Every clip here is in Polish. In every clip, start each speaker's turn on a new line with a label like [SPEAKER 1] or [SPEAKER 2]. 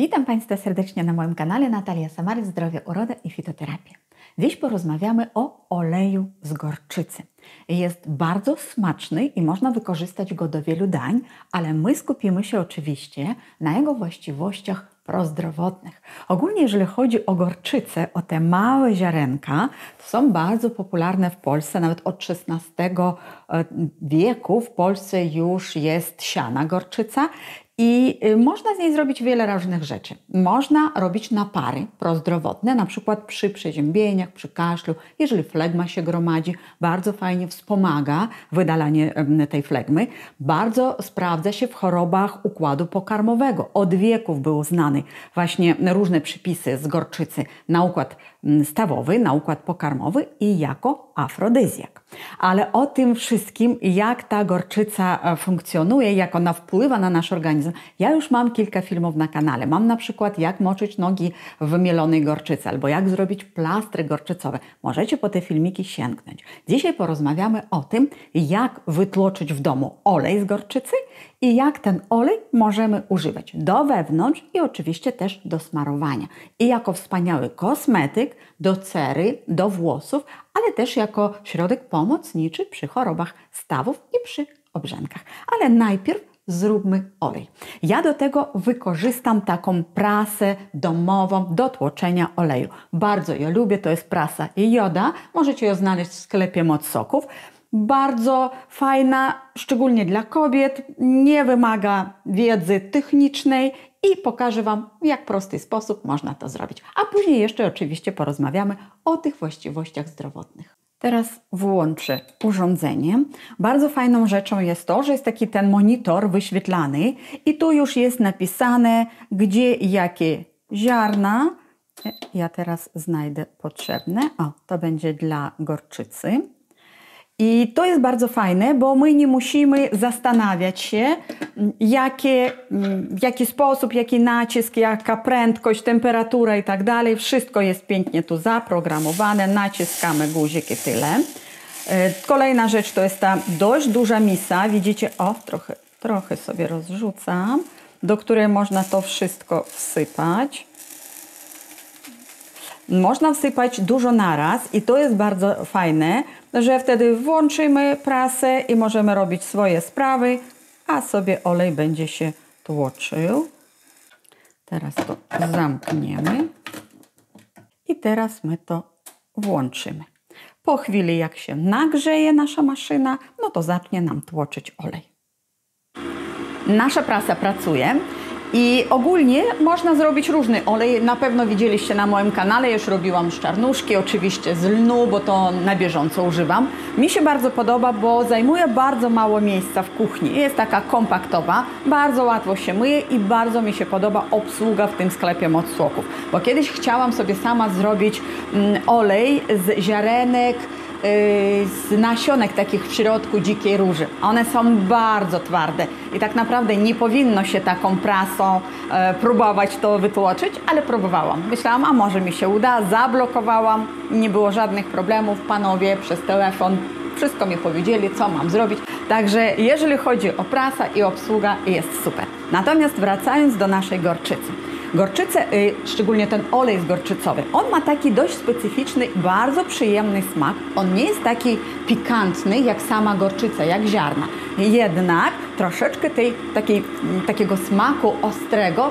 [SPEAKER 1] Witam Państwa serdecznie na moim kanale Natalia Samary, Zdrowie, Uroda i Fitoterapia. Dziś porozmawiamy o oleju z gorczycy. Jest bardzo smaczny i można wykorzystać go do wielu dań, ale my skupimy się oczywiście na jego właściwościach prozdrowotnych. Ogólnie jeżeli chodzi o gorczycę, o te małe ziarenka, to są bardzo popularne w Polsce, nawet od XVI wieku w Polsce już jest siana gorczyca. I można z niej zrobić wiele różnych rzeczy. Można robić napary prozdrowotne, na przykład przy przeziębieniach, przy kaszlu, jeżeli flegma się gromadzi, bardzo fajnie wspomaga wydalanie tej flegmy. Bardzo sprawdza się w chorobach układu pokarmowego. Od wieków był znany właśnie różne przypisy z gorczycy na układ stawowy, na układ pokarmowy i jako afrodyzjak. Ale o tym wszystkim, jak ta gorczyca funkcjonuje, jak ona wpływa na nasz organizm, ja już mam kilka filmów na kanale. Mam na przykład jak moczyć nogi w wymielonej gorczycy albo jak zrobić plastry gorczycowe. Możecie po te filmiki sięgnąć. Dzisiaj porozmawiamy o tym, jak wytłoczyć w domu olej z gorczycy i jak ten olej możemy używać do wewnątrz i oczywiście też do smarowania. I jako wspaniały kosmetyk do cery, do włosów, ale też jako środek pomocniczy przy chorobach stawów i przy obrzękach. Ale najpierw zróbmy olej. Ja do tego wykorzystam taką prasę domową do tłoczenia oleju. Bardzo ją lubię, to jest prasa Joda. Możecie ją znaleźć w sklepie Moc Soków. Bardzo fajna, szczególnie dla kobiet, nie wymaga wiedzy technicznej i pokażę Wam, w jak prosty sposób można to zrobić. A później jeszcze oczywiście porozmawiamy o tych właściwościach zdrowotnych. Teraz włączę urządzenie. Bardzo fajną rzeczą jest to, że jest taki ten monitor wyświetlany i tu już jest napisane, gdzie jakie ziarna. Ja teraz znajdę potrzebne. O, to będzie dla gorczycy. I to jest bardzo fajne, bo my nie musimy zastanawiać się, w jaki sposób, jaki nacisk, jaka prędkość, temperatura i tak dalej. Wszystko jest pięknie tu zaprogramowane. Naciskamy guzik i tyle. Kolejna rzecz to jest ta dość duża misa. Widzicie, o, trochę sobie rozrzucam, do której można to wszystko wsypać. Można wsypać dużo naraz i to jest bardzo fajne, że wtedy włączymy prasę i możemy robić swoje sprawy, a sobie olej będzie się tłoczył. Teraz to zamkniemy i teraz my to włączymy. Po chwili jak się nagrzeje nasza maszyna, no to zacznie nam tłoczyć olej. Nasza prasa pracuje. I ogólnie można zrobić różny olej. Na pewno widzieliście na moim kanale, już robiłam z czarnuszki, oczywiście z lnu, bo to na bieżąco używam. Mi się bardzo podoba, bo zajmuje bardzo mało miejsca w kuchni. Jest taka kompaktowa, bardzo łatwo się myje i bardzo mi się podoba obsługa w tym sklepie Moc Soków. Bo kiedyś chciałam sobie sama zrobić olej z ziarenek, z nasionek takich w środku dzikiej róży. One są bardzo twarde i tak naprawdę nie powinno się taką prasą próbować to wytłoczyć, ale próbowałam. Myślałam, a może mi się uda, zablokowałam, nie było żadnych problemów, panowie przez telefon wszystko mi powiedzieli, co mam zrobić. Także jeżeli chodzi o prasę i obsługa, jest super. Natomiast wracając do naszej gorczycy. Gorczycę, szczególnie ten olej zgorczycowy, on ma taki dość specyficzny, bardzo przyjemny smak. On nie jest taki pikantny jak sama gorczyca, jak ziarna. Jednak troszeczkę takiego smaku ostrego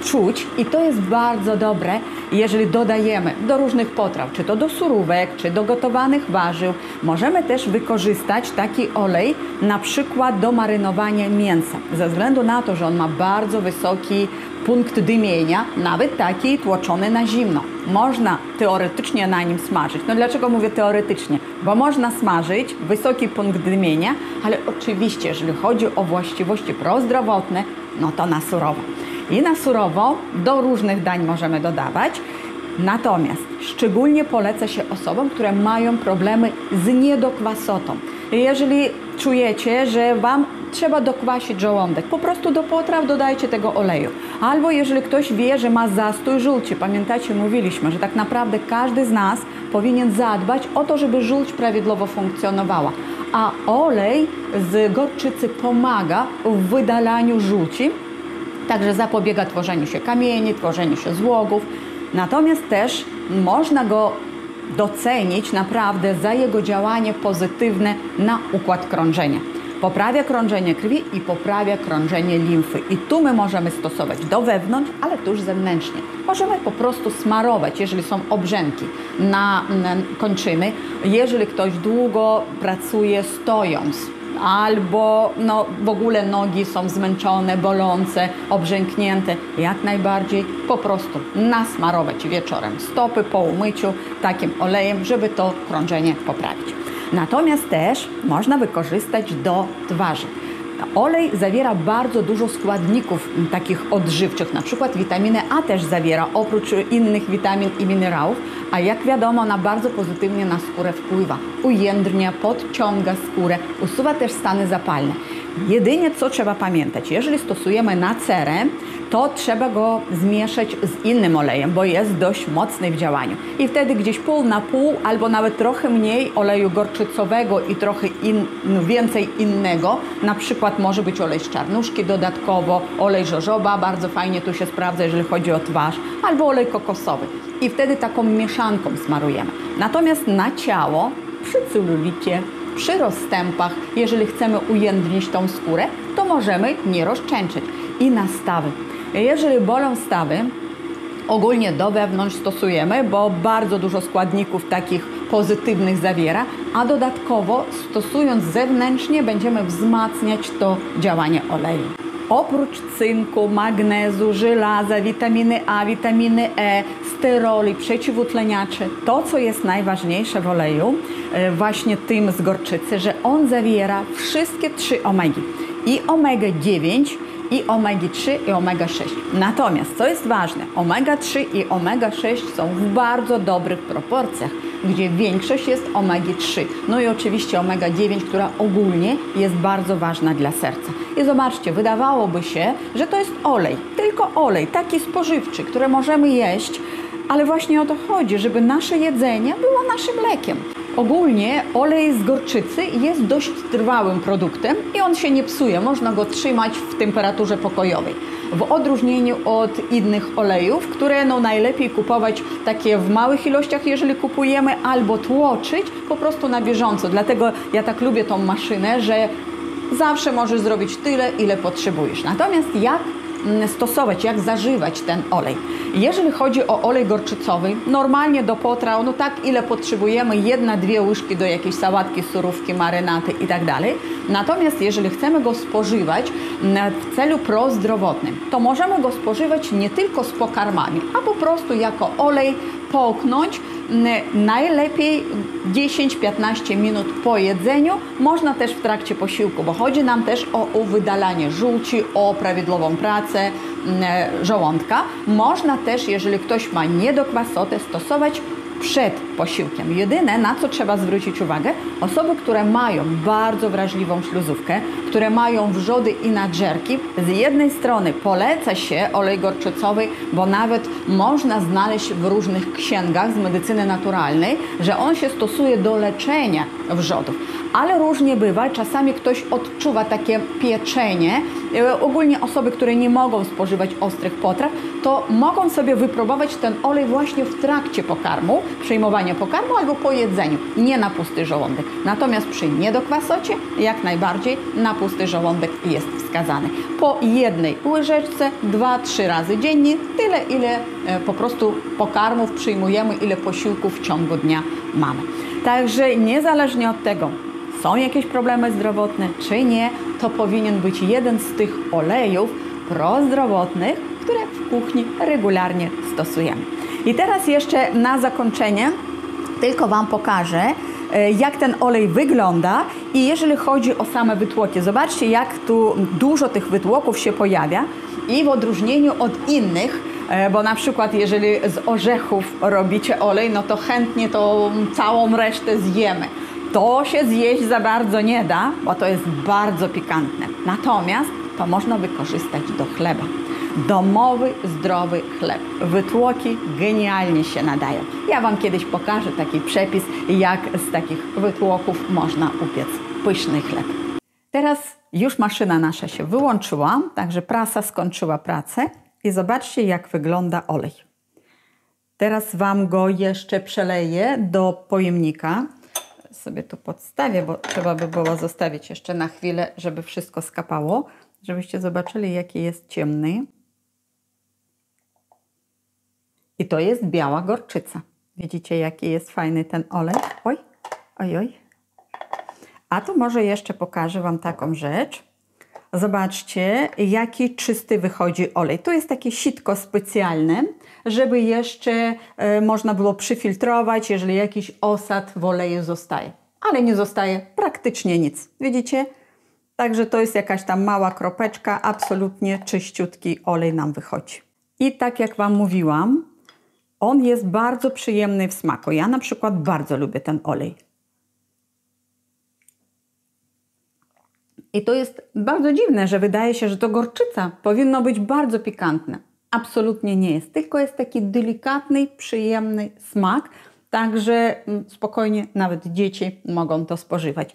[SPEAKER 1] czuć i to jest bardzo dobre, jeżeli dodajemy do różnych potraw, czy to do surówek, czy do gotowanych warzyw. Możemy też wykorzystać taki olej na przykład do marynowania mięsa. Ze względu na to, że on ma bardzo wysoki punkt dymienia, nawet taki tłoczony na zimno. Można teoretycznie na nim smażyć. No dlaczego mówię teoretycznie? Bo można smażyć wysoki punkt dymienia, ale oczywiście, jeżeli chodzi o właściwości prozdrowotne, no to na surowo. I na surowo do różnych dań możemy dodawać. Natomiast szczególnie poleca się osobom, które mają problemy z niedokwasotą. Jeżeli czujecie, że Wam trzeba dokwasić żołądek, po prostu do potraw dodajcie tego oleju. Albo jeżeli ktoś wie, że ma zastój żółci, pamiętacie, mówiliśmy, że tak naprawdę każdy z nas powinien zadbać o to, żeby żółć prawidłowo funkcjonowała. A olej z gorczycy pomaga w wydalaniu żółci Także zapobiega tworzeniu się kamieni, tworzeniu się złogów. Natomiast też można go docenić naprawdę za jego działanie pozytywne na układ krążenia. Poprawia krążenie krwi i poprawia krążenie limfy. I tu my możemy stosować do wewnątrz, ale też zewnętrznie. Możemy po prostu smarować, jeżeli są obrzęki na kończyny. Jeżeli ktoś długo pracuje stojąc, albo w ogóle nogi są zmęczone, bolące, obrzęknięte, jak najbardziej po prostu nasmarować wieczorem stopy po umyciu takim olejem, żeby to krążenie poprawić. Natomiast też można wykorzystać do twarzy. Olej zawiera bardzo dużo składników takich odżywczych, na przykład witaminę A też zawiera, oprócz innych witamin i minerałów, a jak wiadomo ona bardzo pozytywnie na skórę wpływa. Ujędrnia, podciąga skórę, usuwa też stany zapalne. Jedynie co trzeba pamiętać, jeżeli stosujemy na cerę, to trzeba go zmieszać z innym olejem, bo jest dość mocny w działaniu. I wtedy gdzieś pół na pół, albo nawet trochę mniej oleju gorczycowego i trochę więcej innego. Na przykład może być olej z czarnuszki dodatkowo, olej żożoba, bardzo fajnie tu się sprawdza, jeżeli chodzi o twarz, albo olej kokosowy. I wtedy taką mieszanką smarujemy. Natomiast na ciało, przy celulicie, przy rozstępach, jeżeli chcemy ujędrnić tą skórę, to możemy nie rozczęczyć. I na stawy. Jeżeli bolą stawy, ogólnie do wewnątrz stosujemy, bo bardzo dużo składników takich pozytywnych zawiera, a dodatkowo stosując zewnętrznie będziemy wzmacniać to działanie oleju. Oprócz cynku, magnezu, żelaza, witaminy A, witaminy E, steroli, przeciwutleniaczy, to co jest najważniejsze w oleju, właśnie tym z gorczycy, że on zawiera wszystkie 3 omegi. I omega-9, i omega-3 i omega-6. Natomiast, co jest ważne, omega-3 i omega-6 są w bardzo dobrych proporcjach, gdzie większość jest omega-3. No i oczywiście omega-9, która ogólnie jest bardzo ważna dla serca. I zobaczcie, wydawałoby się, że to jest olej, tylko olej, taki spożywczy, który możemy jeść, ale właśnie o to chodzi, żeby nasze jedzenie było naszym lekiem. Ogólnie olej z gorczycy jest dość trwałym produktem i on się nie psuje, można go trzymać w temperaturze pokojowej. W odróżnieniu od innych olejów, które najlepiej kupować takie w małych ilościach, jeżeli kupujemy, albo tłoczyć po prostu na bieżąco. Dlatego ja tak lubię tą maszynę, że zawsze możesz zrobić tyle, ile potrzebujesz. Natomiast jak stosować, jak zażywać ten olej? Jeżeli chodzi o olej gorczycowy, normalnie do potraw, tak ile potrzebujemy, 1-2 łyżki do jakiejś sałatki, surówki, marynaty i tak dalej. Natomiast jeżeli chcemy go spożywać w celu prozdrowotnym, to możemy go spożywać nie tylko z pokarmami, a po prostu jako olej połknąć, najlepiej 10-15 minut po jedzeniu, można też w trakcie posiłku, bo chodzi nam też o wydalanie żółci, o prawidłową pracę żołądka. Można też, jeżeli ktoś ma niedokwasotę, stosować przed posiłkiem. Jedyne, na co trzeba zwrócić uwagę, osoby, które mają bardzo wrażliwą śluzówkę, które mają wrzody i nadżerki, z jednej strony poleca się olej gorczycowy, bo nawet można znaleźć w różnych księgach z medycyny naturalnej, że on się stosuje do leczenia wrzodów. Ale różnie bywa, czasami ktoś odczuwa takie pieczenie. Ogólnie osoby, które nie mogą spożywać ostrych potraw, to mogą sobie wypróbować ten olej właśnie w trakcie pokarmu, przyjmowania pokarmu albo po jedzeniu, nie na pusty żołądek. Natomiast przy niedokwasocie jak najbardziej na pusty żołądek jest wskazany. Po jednej łyżeczce 2-3 razy dziennie, tyle ile po prostu pokarmów przyjmujemy, ile posiłków w ciągu dnia mamy. Także niezależnie od tego, są jakieś problemy zdrowotne czy nie, to powinien być jeden z tych olejów prozdrowotnych, które w kuchni regularnie stosujemy. I teraz jeszcze na zakończenie tylko Wam pokażę, jak ten olej wygląda i jeżeli chodzi o same wytłoki. Zobaczcie, jak tu dużo tych wytłoków się pojawia i w odróżnieniu od innych, bo na przykład jeżeli z orzechów robicie olej, no to chętnie to całą resztę zjemy. To się zjeść za bardzo nie da, bo to jest bardzo pikantne. Natomiast to można wykorzystać do chleba. Domowy, zdrowy chleb. Wytłoki genialnie się nadają. Ja Wam kiedyś pokażę taki przepis, jak z takich wytłoków można upiec pyszny chleb. Teraz Już maszyna nasza się wyłączyła, także prasa skończyła pracę i zobaczcie, jak wygląda olej. Teraz Wam go jeszcze przeleję do pojemnika. Sobie tu podstawię, bo trzeba by było zostawić jeszcze na chwilę, żeby wszystko skapało, żebyście zobaczyli, jaki jest ciemny. I to jest biała gorczyca. Widzicie, jaki jest fajny ten olej? Oj, oj, oj. A tu może jeszcze pokażę Wam taką rzecz. Zobaczcie, jaki czysty wychodzi olej. Tu jest takie sitko specjalne, żeby jeszcze można było przyfiltrować, jeżeli jakiś osad w oleju zostaje. Ale nie zostaje praktycznie nic. Widzicie? Także to jest jakaś tam mała kropeczka, absolutnie czyściutki olej nam wychodzi. I tak jak Wam mówiłam, on jest bardzo przyjemny w smaku. Ja na przykład bardzo lubię ten olej. I to jest bardzo dziwne, że wydaje się, że to gorczyca powinno być bardzo pikantne. Absolutnie nie jest, tylko jest taki delikatny, przyjemny smak, także spokojnie nawet dzieci mogą to spożywać.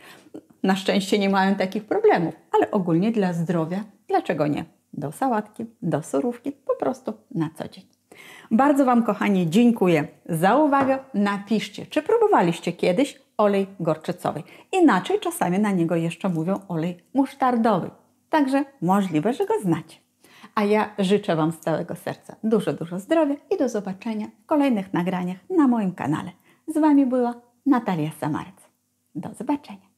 [SPEAKER 1] Na szczęście nie mają takich problemów, ale ogólnie dla zdrowia, dlaczego nie? Do sałatki, do surówki, po prostu na co dzień. Bardzo Wam, kochani, dziękuję za uwagę. Napiszcie, czy próbowaliście kiedyś olej gorczycowy. Inaczej czasami na niego jeszcze mówią olej musztardowy. Także możliwe, że go znacie. A ja życzę Wam z całego serca dużo, dużo zdrowia i do zobaczenia w kolejnych nagraniach na moim kanale. Z Wami była Natalia Samarec. Do zobaczenia.